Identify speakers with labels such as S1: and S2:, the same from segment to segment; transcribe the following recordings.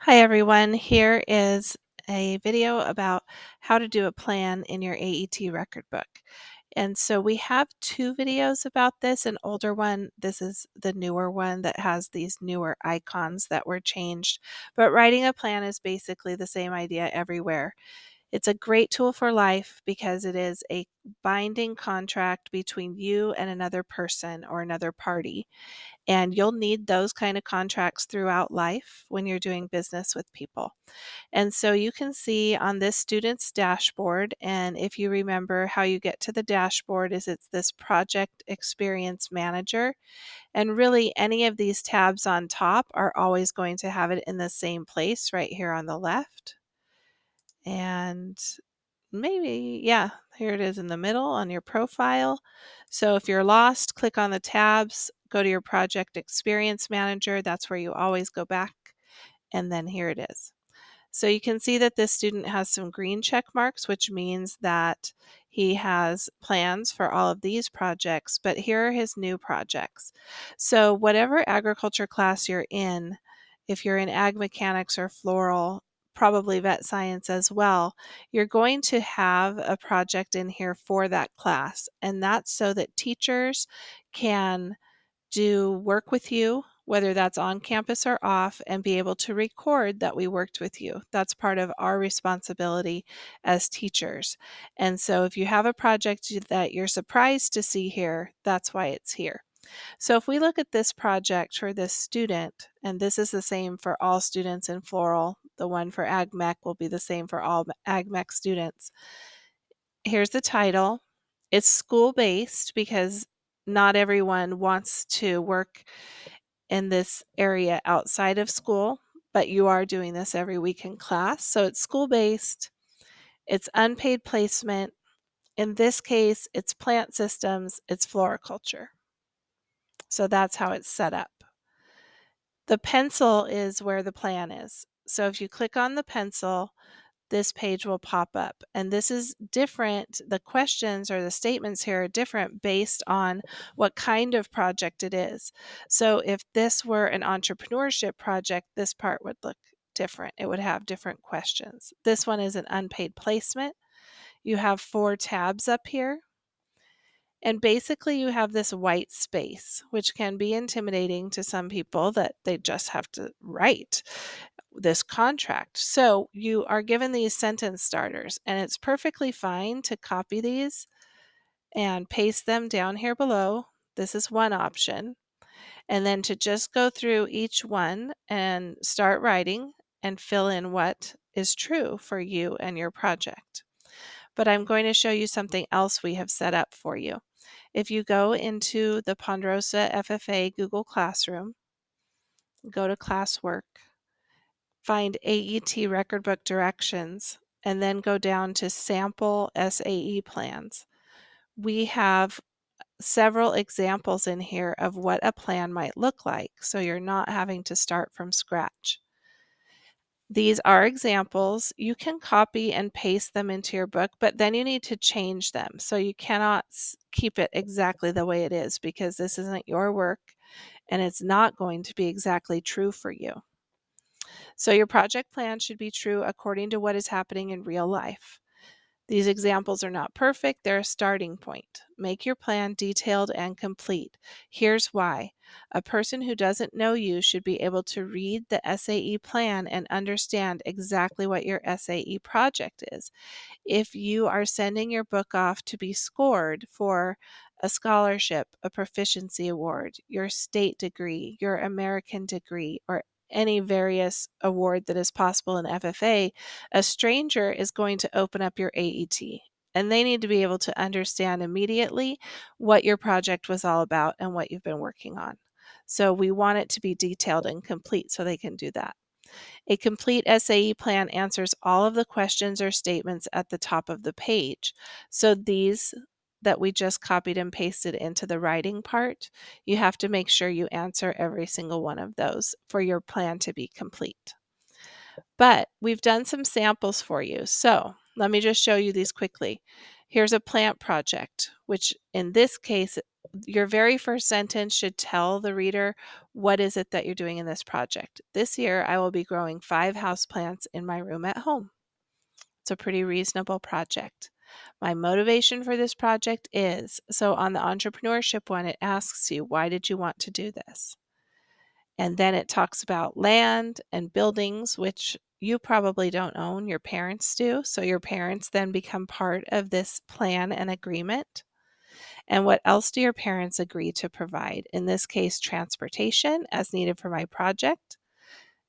S1: Hi everyone, here is a video about how to do a plan in your AET record book. And so we have two videos about this, an older one, this is the newer one that has these newer icons that were changed. But writing a plan is basically the same idea everywhere. It's a great tool for life because it is a binding contract between you and another person or another party. And you'll need those kind of contracts throughout life when you're doing business with people. And so you can see on this student's dashboard, and if you remember how you get to the dashboard is it's this project experience manager. And really any of these tabs on top are always going to have it in the same place right here on the left. And maybe, yeah, here it is in the middle on your profile. So if you're lost, click on the tabs, go to your project experience manager. That's where you always go back. And then here it is. So you can see that this student has some green check marks, which means that he has plans for all of these projects, but here are his new projects. So whatever agriculture class you're in, if you're in ag mechanics or floral, probably vet science as well, you're going to have a project in here for that class. And that's so that teachers can do work with you, whether that's on campus or off, and be able to record that we worked with you. That's part of our responsibility as teachers. And so if you have a project that you're surprised to see here, that's why it's here. So if we look at this project for this student, and this is the same for all students in floral, the one for Ag Mech will be the same for all Ag Mech students. Here's the title. It's school-based because not everyone wants to work in this area outside of school, but you are doing this every week in class. So it's school-based, it's unpaid placement. In this case, it's plant systems, it's floriculture. So that's how it's set up. The pencil is where the plan is. So if you click on the pencil, this page will pop up. And this is different. The questions or the statements here are different based on what kind of project it is. So if this were an entrepreneurship project, this part would look different. It would have different questions. This one is an unpaid placement. You have 4 tabs up here. And basically you have this white space, which can be intimidating to some people that they just have to write this contract. So you are given these sentence starters, and it's perfectly fine to copy these and paste them down here below. This is one option. And then to just go through each one and start writing and fill in what is true for you and your project. But I'm going to show you something else we have set up for you. If you go into the Ponderosa FFA Google Classroom, go to classwork, find AET record book directions, and then go down to sample SAE plans. We have several examples in here of what a plan might look like, so you're not having to start from scratch. These are examples. You can copy and paste them into your book, but then you need to change them. So you cannot keep it exactly the way it is because this isn't your work and it's not going to be exactly true for you. So your project plan should be true according to what is happening in real life. These examples are not perfect, they're a starting point. Make your plan detailed and complete. Here's why. A person who doesn't know you should be able to read the SAE plan and understand exactly what your SAE project is. If you are sending your book off to be scored for a scholarship, a proficiency award, your state degree, your American degree, or any various award that is possible in FFA, a stranger is going to open up your AET and they need to be able to understand immediately what your project was all about and what you've been working on. So we want it to be detailed and complete so they can do that. A complete SAE plan answers all of the questions or statements at the top of the page. So these that we just copied and pasted into the writing part, you have to make sure you answer every single one of those for your plan to be complete. But we've done some samples for you. So let me just show you these quickly. Here's a plant project, which in this case Your very first sentence should tell the reader, what is it that you're doing in this project? This year, I will be growing 5 houseplants in my room at home. It's a pretty reasonable project. My motivation for this project is, so on the entrepreneurship one, it asks you, why did you want to do this? And then it talks about land and buildings, which you probably don't own, your parents do. So your parents then become part of this plan and agreement. And what else do your parents agree to provide? In this case, transportation as needed for my project.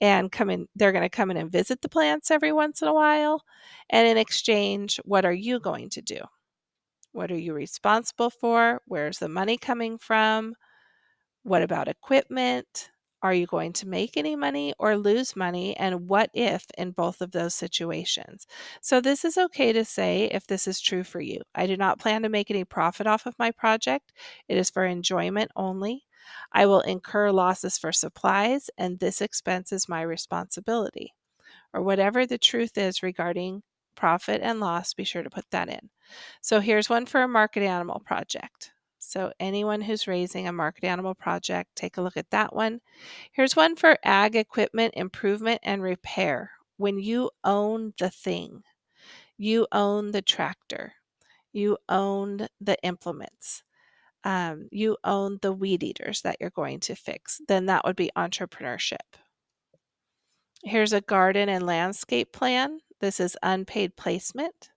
S1: And they're going to come in and visit the plants every once in a while. And in exchange, what are you going to do? What are you responsible for? Where's the money coming from? What about equipment? Are you going to make any money or lose money? And what if in both of those situations? So, this is okay to say if this is true for you. I do not plan to make any profit off of my project, it is for enjoyment only. I will incur losses for supplies, and this expense is my responsibility. Or whatever the truth is regarding profit and loss, be sure to put that in. So, here's one for a market animal project. So anyone who's raising a market animal project, take a look at that one. Here's one for ag equipment improvement and repair. When you own the thing, you own the tractor, you own the implements, you own the weed eaters that you're going to fix, then that would be entrepreneurship. Here's a garden and landscape plan. This is unpaid placement.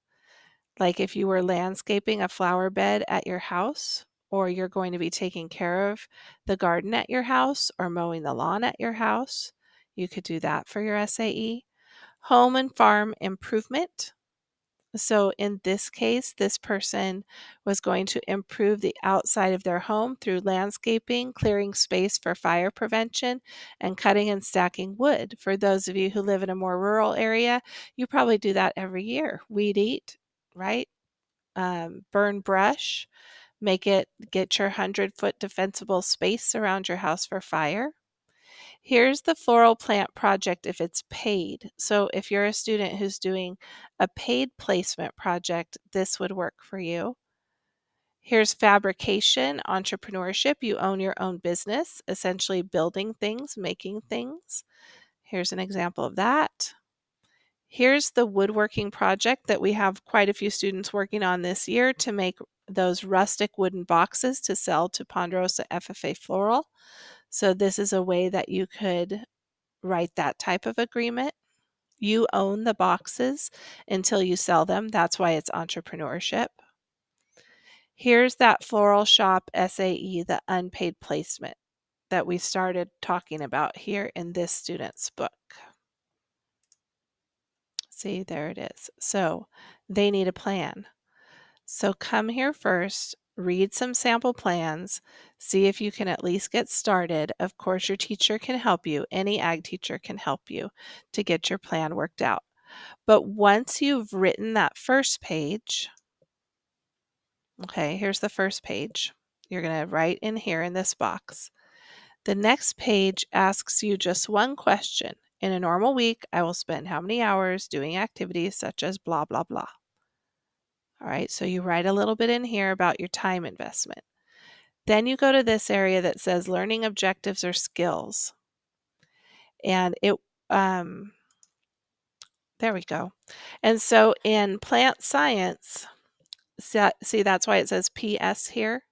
S1: Like if you were landscaping a flower bed at your house, or you're going to be taking care of the garden at your house or mowing the lawn at your house, you could do that for your SAE. Home and farm improvement. So in this case, this person was going to improve the outside of their home through landscaping, clearing space for fire prevention, and cutting and stacking wood. For those of you who live in a more rural area, you probably do that every year. Weed eat, right? Burn brush, get your 100-foot defensible space around your house for fire. Here's the floral plant project if it's paid. So if you're a student who's doing a paid placement project, this would work for you. Here's fabrication, entrepreneurship. You own your own business, essentially building things, making things. Here's an example of that. Here's the woodworking project that we have quite a few students working on this year to make those rustic wooden boxes to sell to Ponderosa FFA Floral. So this is a way that you could write that type of agreement. You own the boxes until you sell them. That's why it's entrepreneurship. Here's that floral shop SAE, the unpaid placement that we started talking about here in this student's book. See, there it is. So they need a plan. So come here first, read some sample plans, see if you can at least get started. Of course, your teacher can help you. Any ag teacher can help you to get your plan worked out. But once you've written that first page, okay, here's the first page. You're going to write in here in this box. The next page asks you just one question. In a normal week, I will spend how many hours doing activities such as blah, blah, blah. All right, so you write a little bit in here about your time investment. Then you go to this area that says learning objectives or skills. And there we go. And so in plant science, see that's why it says PS here.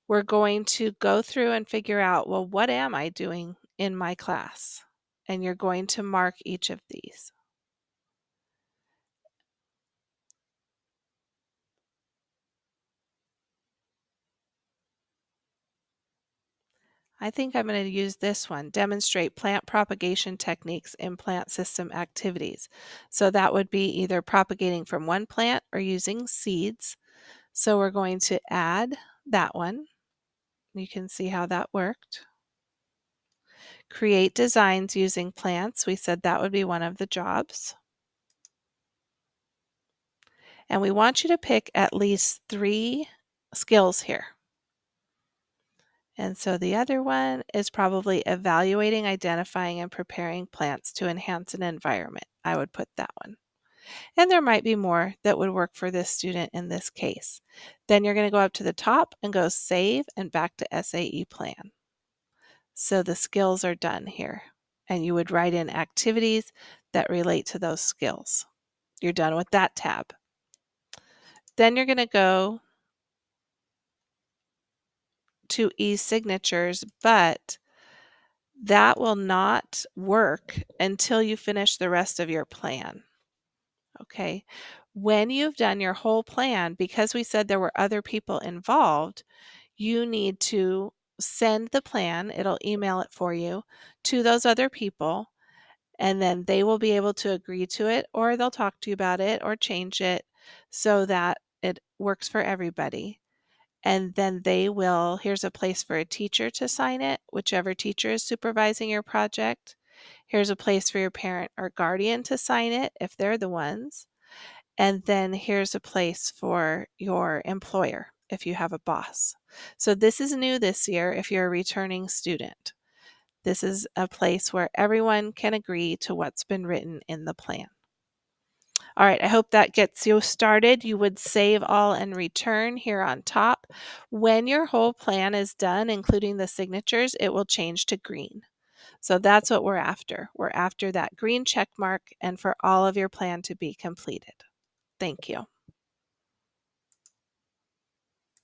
S1: We're going to go through and figure out, well, what am I doing in my class? And you're going to mark each of these. I think I'm going to use this one, demonstrate plant propagation techniques in plant system activities. So that would be either propagating from one plant or using seeds. So we're going to add that one. You can see how that worked. Create designs using plants. We said that would be one of the jobs. And we want you to pick at least 3 skills here. And so the other one is probably evaluating, identifying, and preparing plants to enhance an environment. I would put that one. And there might be more that would work for this student in this case. Then you're going to go up to the top and go Save and back to SAE Plan. So the skills are done here. And you would write in activities that relate to those skills. You're done with that tab. Then you're going to go to e-signatures, but that will not work until you finish the rest of your plan. Okay. When you've done your whole plan, because we said there were other people involved, you need to send the plan, it'll email it for you, to those other people, and then they will be able to agree to it, or they'll talk to you about it or change it so that it works for everybody. And then here's a place for a teacher to sign it, whichever teacher is supervising your project. Here's a place for your parent or guardian to sign it if they're the ones. And then here's a place for your employer if you have a boss. So this is new this year if you're a returning student. This is a place where everyone can agree to what's been written in the plan. All right, I hope that gets you started. You would save all and return here on top. When your whole plan is done, including the signatures, it will change to green. So that's what we're after. We're after that green check mark and for all of your plan to be completed. Thank you.